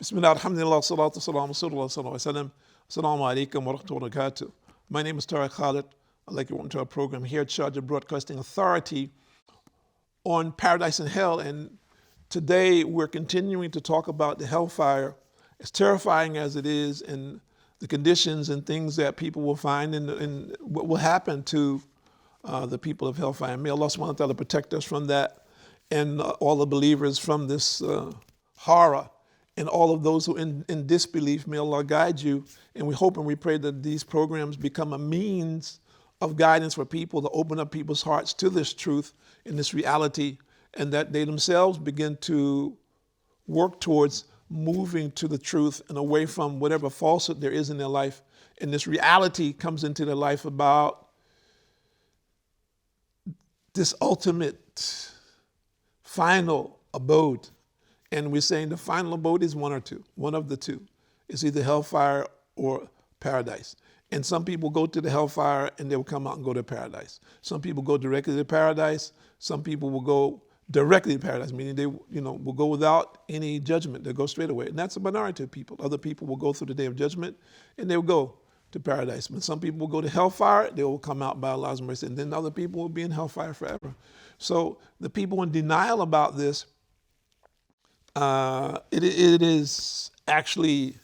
Bismillah, alhamdulillah, salatu salam, rasulullah sallallahu alaihi wasallam. Assalamu alaikum wa rahmatullahi wa barakatuh. My name is Tariq Khalid. I'd like to welcome to our program here at Sharjah Broadcasting Authority on Paradise and Hell. And today we're continuing to talk about the hellfire, as terrifying as it is, and the conditions and things that people will find and what will happen to the people of hellfire. May Allah subhanahu wa ta'ala protect us from that and all the believers from this horror. And all of those who in disbelief, may Allah guide you. And we hope and we pray that these programs become a means of guidance for people to open up people's hearts to this truth and this reality, and that they themselves begin to work towards moving to the truth and away from whatever falsehood there is in their life. And this reality comes into their life about this ultimate, final abode. And we're saying the final abode is one of the two. It's either hellfire or paradise. And some people go to the hellfire and they will come out and go to paradise. Some people go directly to paradise. Some people will go directly to paradise, meaning they will go without any judgment. They'll go straight away. And that's a minority of people. Other people will go through the day of judgment and they will go to paradise. But some people will go to hellfire, they will come out by Allah's mercy. And then other people will be in hellfire forever. So the people in denial about this, it is actually,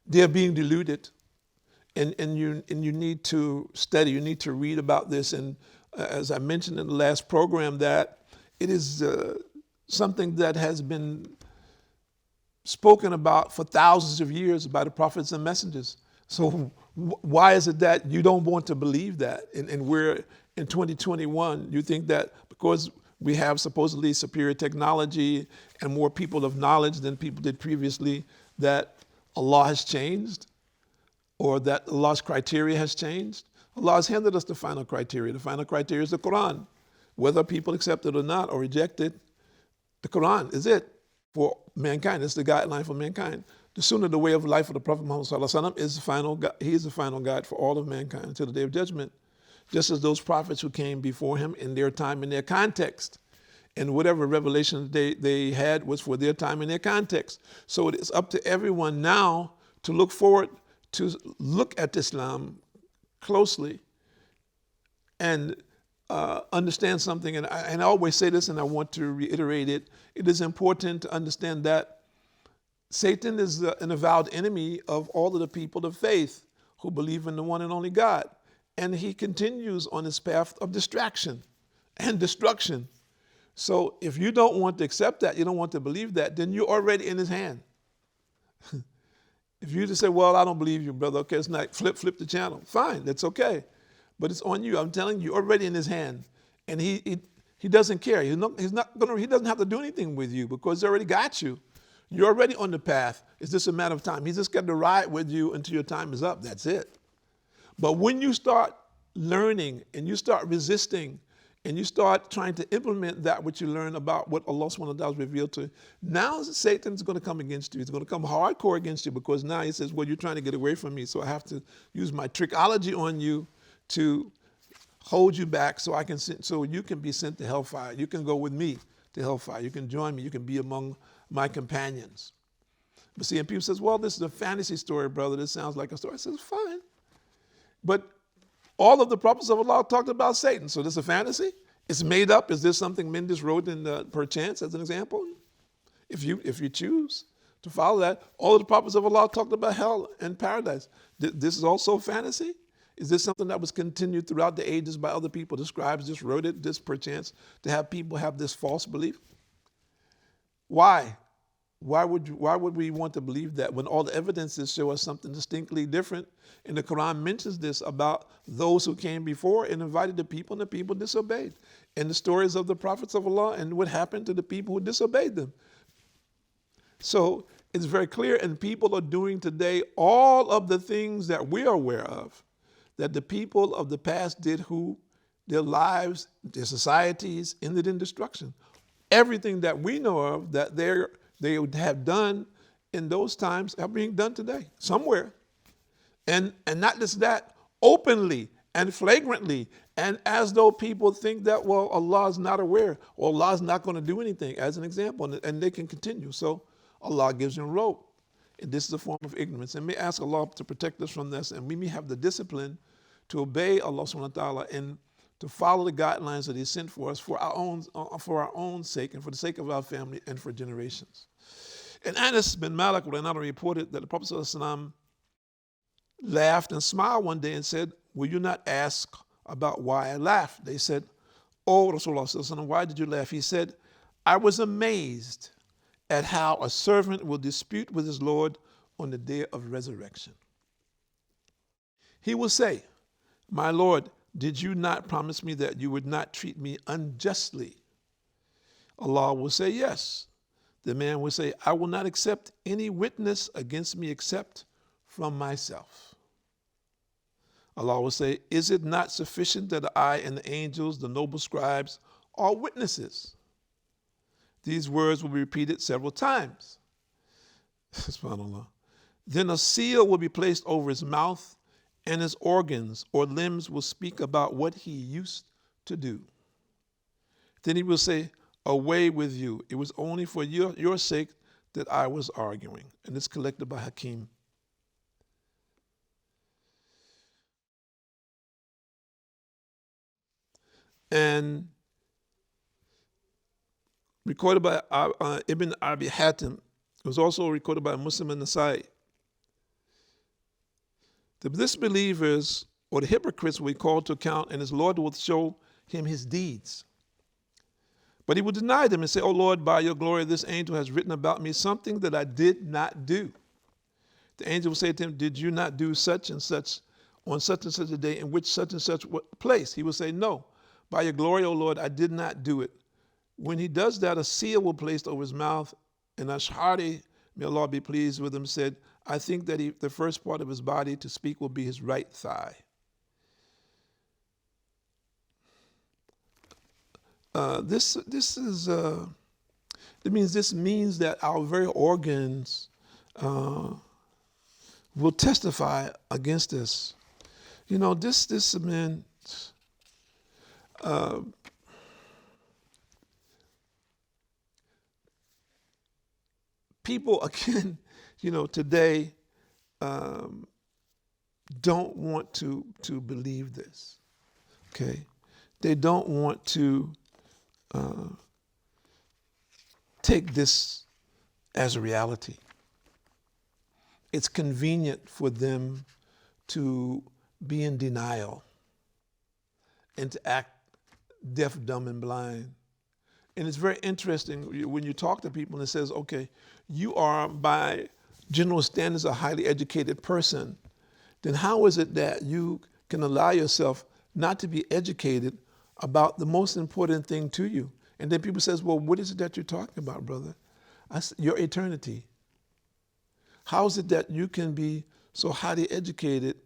they're being deluded, and you need to study, you need to read about this. And as I mentioned in the last program, that it is something that has been spoken about for thousands of years by the prophets and messengers. So why is it that you don't want to believe that? And we're in 2021, you think that because we have supposedly superior technology and more people of knowledge than people did previously, that Allah has changed, or that Allah's criteria has changed. Allah has handed us the final criteria. The final criteria is the Quran. Whether people accept it or not or reject it, the Quran is it for mankind. It's the guideline for mankind. The Sunnah, the way of life of the Prophet Muhammad ﷺ, is the final. He is the final guide for all of mankind until the day of judgment. Just as those prophets who came before him in their time, in their context, and whatever revelation they had was for their time and their context. So it is up to everyone now to look forward, to look at Islam closely and understand something. And I always say this, and I want to reiterate it. It is important to understand that Satan is an avowed enemy of all of the people of faith who believe in the one and only God. And he continues on his path of distraction and destruction. So if you don't want to accept that, you don't want to believe that, then you're already in his hand. If you just say, well, I don't believe you, brother, okay, it's not, flip the channel. Fine, that's okay. But it's on you. I'm telling you, you're already in his hand. And he doesn't care. He doesn't have to do anything with you because he already got you. You're already on the path. It's just a matter of time. He's just got to ride with you until your time is up. That's it. But when you start learning and you start resisting and you start trying to implement that which you learn about what Allah subhanahu wa ta'ala has revealed to you, now Satan's going to come against you. He's going to come hardcore against you because now he says, well, you're trying to get away from me, so I have to use my trickology on you to hold you back so you can be sent to hellfire. You can go with me to hellfire. You can join me. You can be among my companions. But see, and people says, well, this is a fantasy story, brother. This sounds like a story. I says, fine. But all of the prophets of Allah talked about Satan. So this is a fantasy? It's made up? Is this something men just wrote in perchance as an example? If you choose to follow that, all of the prophets of Allah talked about hell and paradise. This is also fantasy? Is this something that was continued throughout the ages by other people? The scribes just wrote it, just perchance, to have people have this false belief? Why? Why would we want to believe that when all the evidences show us something distinctly different? And the Quran mentions this about those who came before and invited the people, and the people disobeyed. And the stories of the prophets of Allah and what happened to the people who disobeyed them. So it's very clear, and people are doing today all of the things that we are aware of, that the people of the past did, who their lives, their societies ended in destruction. Everything that we know of that they would have done in those times are being done today, somewhere. And not just that, openly and flagrantly, and as though people think that, well, Allah is not aware, or Allah is not going to do anything, as an example, and they can continue. So Allah gives him rope. And this is a form of ignorance. And may ask Allah to protect us from this, and we may have the discipline to obey Allah subhanahu wa ta'ala and to follow the guidelines that He sent for us for our own sake and for the sake of our family and for generations. And Anas bin Malik reported that the Prophet ﷺ laughed and smiled one day and said, "Will you not ask about why I laughed?" They said, "Oh, Rasulullah ﷺ, why did you laugh?" He said, "I was amazed at how a servant will dispute with his Lord on the day of resurrection. He will say, 'My Lord, did you not promise me that you would not treat me unjustly?' Allah will say, 'Yes.' The man will say, 'I will not accept any witness against me except from myself.' Allah will say, 'Is it not sufficient that I and the angels, the noble scribes, are witnesses?' These words will be repeated several times. SubhanAllah. Then a seal will be placed over his mouth, and his organs or limbs will speak about what he used to do. Then he will say, 'Away with you. It was only for your sake that I was arguing.'" And it's collected by Hakim. And recorded by Ibn Abi Hatim. It was also recorded by Muslim and Nasai. The disbelievers or the hypocrites will be called to account, and his Lord will show him his deeds. But he will deny them and say, "O Lord, by your glory, this angel has written about me something that I did not do." The angel will say to him, "Did you not do such and such on such and such a day in which such and such place?" He will say, "No, by your glory, O Lord, I did not do it." When he does that, a seal will be placed over his mouth, and Ash'ari, may Allah be pleased with him, said, "I think that the first part of his body to speak will be his right thigh." This means that our very organs will testify against this. You know, this man. People, again, you know, today don't want to believe this, okay? They don't want to take this as a reality. It's convenient for them to be in denial and to act deaf, dumb, and blind. And it's very interesting when you talk to people and it says, okay, you are by general standards a highly educated person, then how is it that you can allow yourself not to be educated about the most important thing to you? And then people says, well, what is it that you're talking about, brother? Your eternity. How is it that you can be so highly educated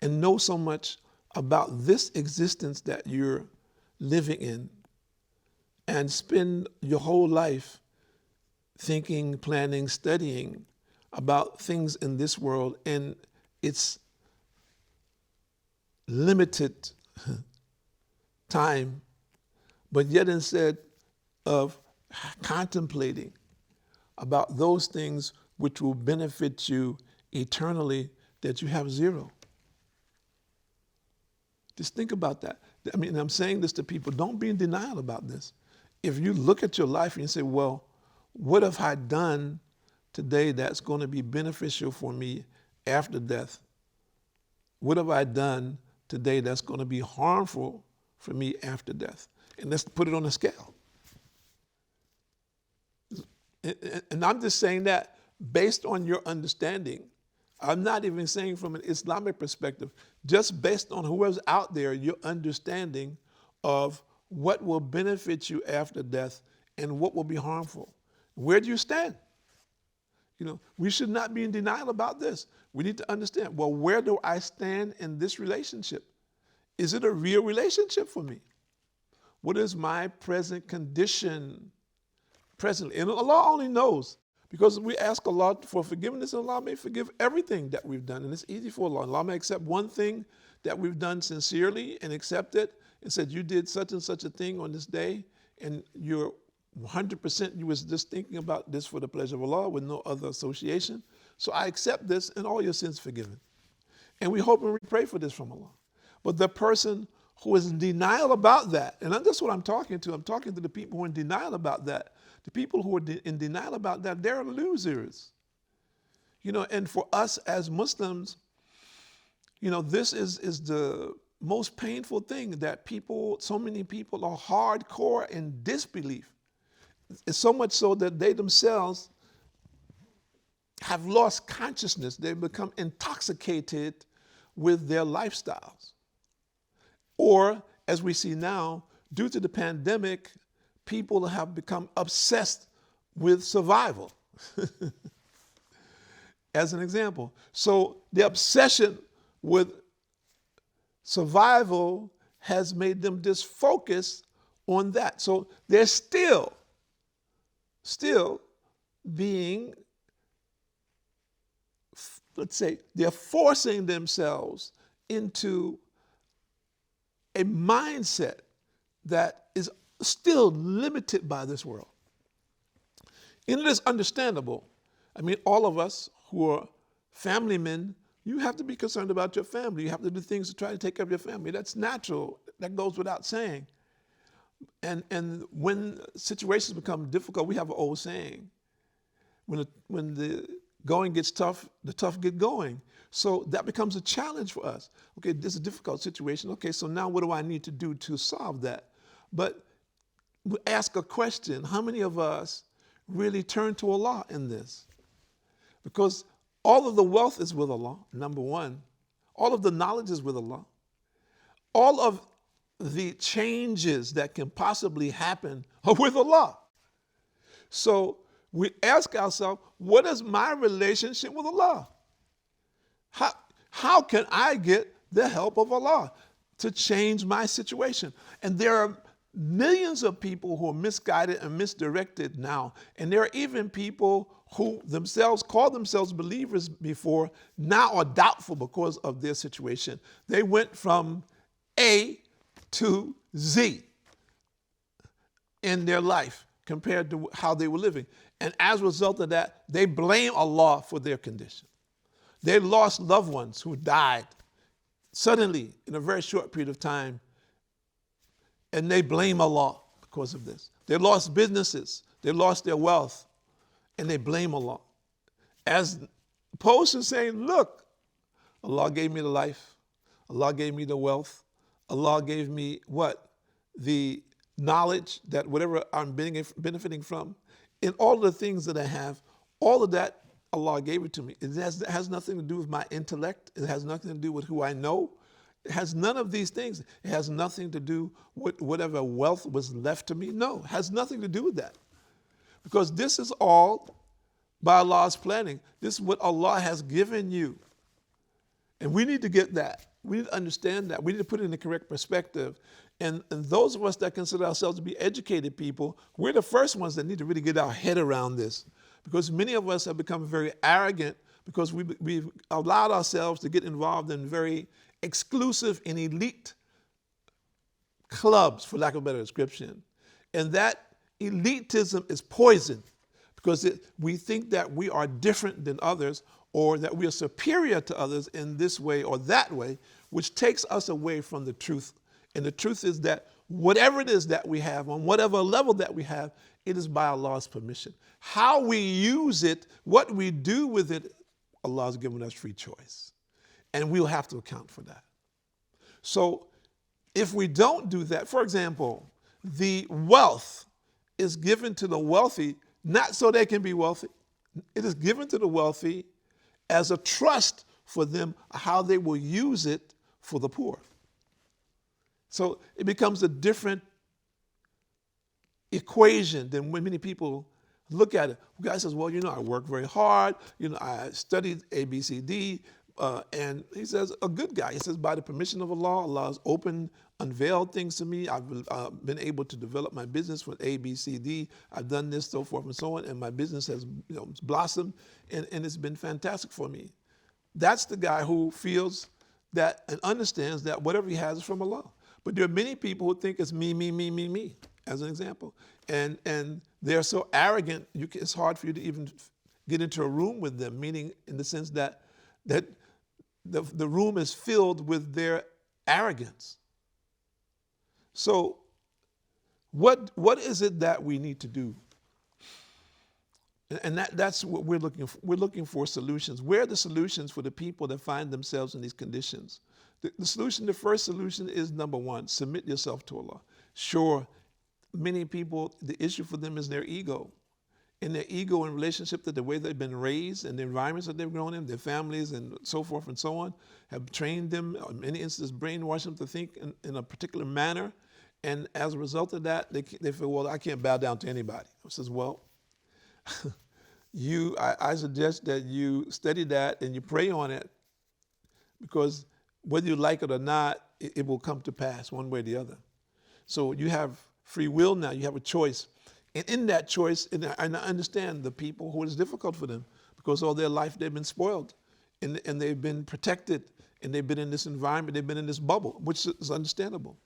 and know so much about this existence that you're living in and spend your whole life thinking, planning, studying about things in this world and its limited time, but yet instead of contemplating about those things which will benefit you eternally, that you have zero. Just think about that. I mean, I'm saying this to people, don't be in denial about this. If you look at your life and you say, well, what have I done today that's going to be beneficial for me after death? What have I done today that's going to be harmful for me after death? And let's put it on a scale. And I'm just saying that based on your understanding. I'm not even saying from an Islamic perspective, just based on whoever's out there, your understanding of what will benefit you after death and what will be harmful. Where do you stand? You know, we should not be in denial about this. We need to understand, well, where do I stand in this relationship? Is it a real relationship for me? What is my present condition presently? And Allah only knows, because we ask Allah for forgiveness, and Allah may forgive everything that we've done. And it's easy for Allah. Allah may accept one thing that we've done sincerely and accept it and said, you did such and such a thing on this day, and you're 100% you was just thinking about this for the pleasure of Allah with no other association. So I accept this and all your sins forgiven. And we hope and we pray for this from Allah. But the person who is in denial about that, and that's what I'm talking to. I'm talking to the people who are in denial about that. The people who are in denial about that, they're losers. And for us as Muslims, this is the most painful thing, that so many people are hardcore in disbelief. It's so much so that they themselves have lost consciousness. They've become intoxicated with their lifestyles. Or, as we see now, due to the pandemic, people have become obsessed with survival. As an example. So the obsession with survival has made them just focus on that. So they're still being, let's say, they're forcing themselves into a mindset that is still limited by this world. And it is understandable. I mean, all of us who are family men, you have to be concerned about your family. You have to do things to try to take care of your family. That's natural. That goes without saying. And when situations become difficult, we have an old saying. When the going gets tough, the tough get going. So that becomes a challenge for us. Okay, this is a difficult situation. Okay, so now what do I need to do to solve that? But we ask a question. How many of us really turn to Allah in this? Because all of the wealth is with Allah, number one. All of the knowledge is with Allah. All of the changes that can possibly happen are with Allah. So we ask ourselves, what is my relationship with Allah? How can I get the help of Allah to change my situation? And there are millions of people who are misguided and misdirected now. And there are even people who themselves called themselves believers before, now are doubtful because of their situation. They went from A to Z in their life compared to how they were living. And as a result of that, they blame Allah for their condition. They lost loved ones who died suddenly in a very short period of time, and they blame Allah because of this. They lost businesses, they lost their wealth, and they blame Allah. As opposed to saying, look, Allah gave me the life, Allah gave me the wealth, Allah gave me what? The knowledge that whatever I'm benefiting from, and all of the things that I have, all of that, Allah gave it to me. It has nothing to do with my intellect. It has nothing to do with who I know. It has none of these things. It has nothing to do with whatever wealth was left to me. No, it has nothing to do with that. Because this is all by Allah's planning. This is what Allah has given you. And we need to get that. We need to understand that. We need to put it in the correct perspective. And those of us that consider ourselves to be educated people, we're the first ones that need to really get our head around this. Because many of us have become very arrogant because we've allowed ourselves to get involved in very exclusive and elite clubs, for lack of a better description. And that elitism is poison because we think that we are different than others or that we are superior to others in this way or that way, which takes us away from the truth. And the truth is that whatever it is that we have, on whatever level that we have, it is by Allah's permission. How we use it, what we do with it, Allah has given us free choice. And we'll have to account for that. So if we don't do that, for example, the wealth is given to the wealthy, not so they can be wealthy. It is given to the wealthy as a trust for them, how they will use it for the poor. So it becomes a different equation than when many people look at it. The guy says, well, I work very hard. I studied ABCD. And he says, a good guy. He says, by the permission of Allah, Allah has unveiled things to me. I've been able to develop my business with ABCD. I've done this, so forth and so on. And my business has blossomed. And it's been fantastic for me. That's the guy who feels that and understands that whatever he has is from Allah. But there are many people who think it's me, me, me, me, me. as an example. And they're so arrogant, it's hard for you to even get into a room with them, meaning in the sense that the room is filled with their arrogance. So what is it that we need to do? And that's what we're looking for. We're looking for solutions. Where are the solutions for the people that find themselves in these conditions? The first solution is, number one, submit yourself to Allah. Sure, many people, the issue for them is their ego. And their ego in relationship to the way they've been raised and the environments that they've grown in, their families and so forth and so on, have trained them, in many instances, brainwashed them to think in a particular manner. And as a result of that, they feel, well, I can't bow down to anybody. I says, well, I suggest that you study that and you pray on it, because whether you like it or not, it will come to pass one way or the other. So you have free will now. You have a choice. And in that choice, and I understand the people who it is difficult for them, because all their life they've been spoiled and they've been protected and they've been in this environment, they've been in this bubble, which is understandable.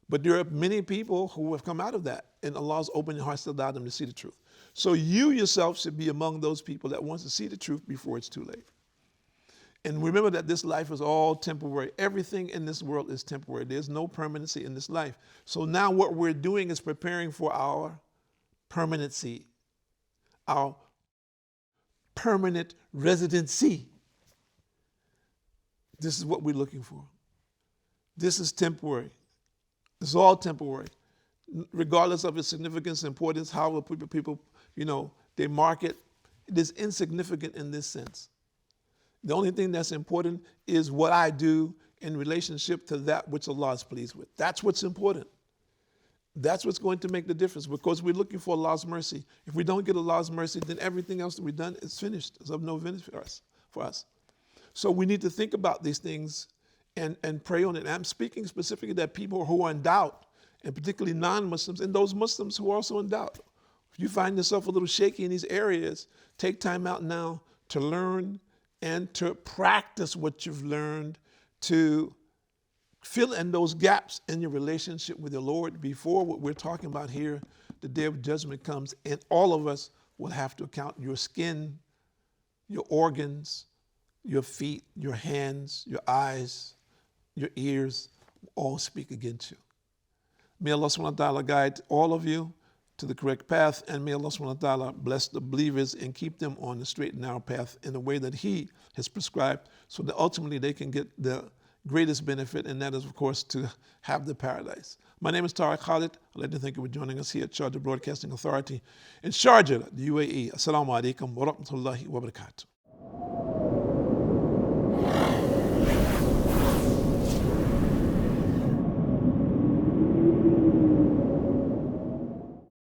But there are many people who have come out of that, and Allah's opened their hearts to allow them to see the truth. So you yourself should be among those people that wants to see the truth before it's too late. And remember that this life is all temporary. Everything in this world is temporary. There's no permanency in this life. So now what we're doing is preparing for our permanency, our permanent residency. This is what we're looking for. This is temporary. It's all temporary. Regardless of its significance and importance, how people, they mark it, it is insignificant in this sense. The only thing that's important is what I do in relationship to that which Allah is pleased with. That's what's important. That's what's going to make the difference, because we're looking for Allah's mercy. If we don't get Allah's mercy, then everything else that we've done is finished. It's of no benefit for us. So we need to think about these things and pray on it. And I'm speaking specifically that people who are in doubt, and particularly non-Muslims, and those Muslims who are also in doubt. If you find yourself a little shaky in these areas, take time out now to learn and to practice what you've learned, to fill in those gaps in your relationship with the Lord before what we're talking about here, the day of judgment comes, and all of us will have to account. Your skin, your organs, your feet, your hands, your eyes, your ears all speak against you. May Allah subhanahu wa ta'ala guide all of you to the correct path, and may Allah subhanahu wa ta'ala bless the believers and keep them on the straight and narrow path in the way that He has prescribed, so that ultimately they can get the greatest benefit, and that is, of course, to have the paradise. My name is Tariq Khalid. I'd like to thank you for joining us here at Sharjah Broadcasting Authority in Sharjah, the UAE. Assalamu alaikum wa rahmatullahi wa barakatuh.